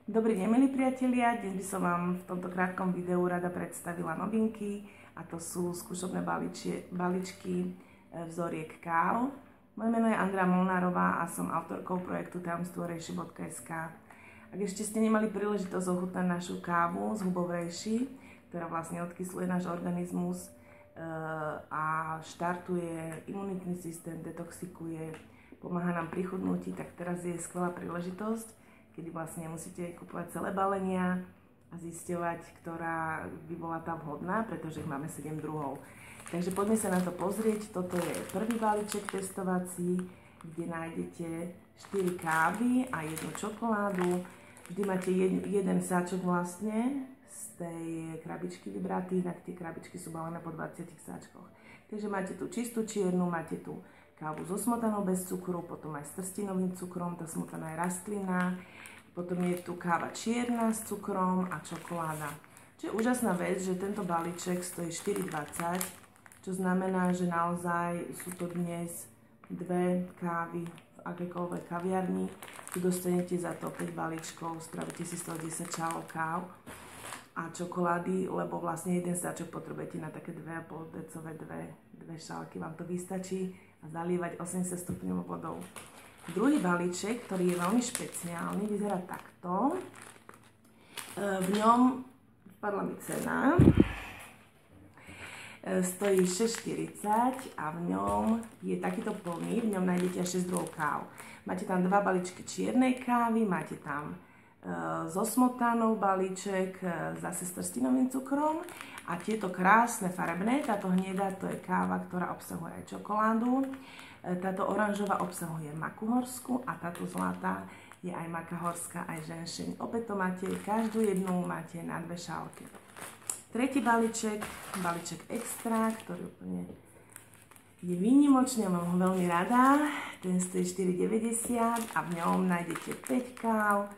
Dobrý deň, milí priatelia, dnes by som vám v tomto krátkom videu rada predstavila novinky a to sú skúšobné balíčky vzoriek káv. Moje meno je Andrea Molnárová a som autorkou projektu tajomstvorejší.sk. Ak ešte ste nemali príležitosť ochutnať našu kávu z hubov reishi, ktorá vlastne odkysluje náš organizmus a štartuje imunitný systém, detoxikuje, pomáha nám pri chudnutí, tak teraz je skvelá príležitosť, kedy vlastne musíte kupovať celé balenia a zisťovať, ktorá by bola tá vhodná, pretože ich máme 7 druhov. Takže poďme sa na to pozrieť. Toto je prvý balíček testovací, kde nájdete 4 kávy a 1 čokoládu. Vždy máte jeden sáčok vlastne z tej krabičky vybratý, inak tie krabičky sú balené po 20 sáčkoch. Takže máte tu čistú čiernu, máte tu kávu so smotanou bez cukru, potom aj s trstinovým cukrom, tá smotana je rastlinná. Potom je tu káva čierna s cukrom a čokoláda. Čo je úžasná vec, že tento balíček stojí 4,20, čo znamená, že naozaj sú to dnes 2 kávy v akékoľvek kaviarni. Tu dostanete za to 5 balíčkov, spravíte si z toho 10 čálov káv a čokolády, lebo vlastne jeden sáčok potrebujete na také 2,5 decové dve šálky, vám to vystačí a zalievať 80 stupňov vodou. Druhý balíček, ktorý je veľmi špeciálny, vyzerá takto. V ňom spadla mi cena. Stojí 6,40 a v ňom je takýto plný, v ňom nájdete až 6 druhov káv. Máte tam 2 balíčky čiernej kávy, máte tam so smotanou balíček, zase s trstinovým cukrom a tieto krásne farebné, táto hnedá to je káva, ktorá obsahuje aj čokoládu, táto oranžová obsahuje maku horskú a táto zlatá je aj maka horská, aj ženšeň. Opäť to máte, každú jednu máte na 2 šálky. Tretí balíček extra, ktorý úplne je výnimočný, mám ho veľmi rada, ten stojí 4,90 a v ňom nájdete 5 káv,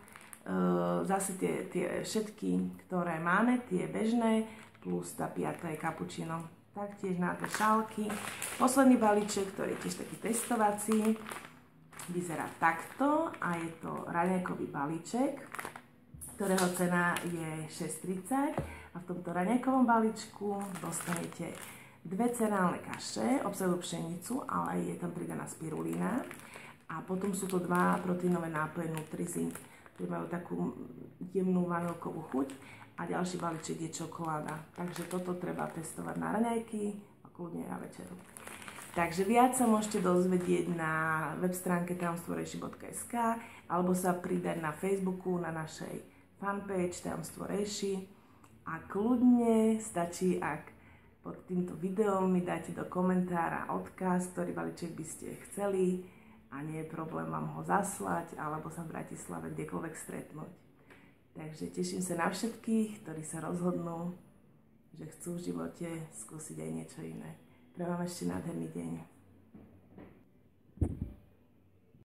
zase tie všetky, ktoré máme, tie bežné, plus tá 5. je cappuccino, taktiež na 2 šálky. Posledný balíček, ktorý je tiež taký testovací, vyzerá takto a je to raňajkový balíček, ktorého cena je 6,30 a v tomto raňajkovom balíčku dostanete 2 cereálne kaše, obsahujú pšenicu, ale je tam pridaná spirulína a potom sú to 2 proteínové nápoje Nutrizing, ktoré majú takú jemnú vanilkovú chuť a ďalší balíček je čokoláda. Takže toto treba testovať na raňajky a kľudne na večeru. Takže viac sa môžete dozvedieť na web stránke tajomstvorejší.sk alebo sa pridať na Facebooku na našej fanpage Tajomstvo Reishi a kľudne stačí, ak pod týmto videom mi dáte do komentára odkaz, ktorý balíček by ste chceli a nie je problém vám ho zaslať alebo sa v Bratislave kdekoľvek stretnúť. Takže teším sa na všetkých, ktorí sa rozhodnú, že chcú v živote skúsiť aj niečo iné. Prajem vám ešte nádherný deň.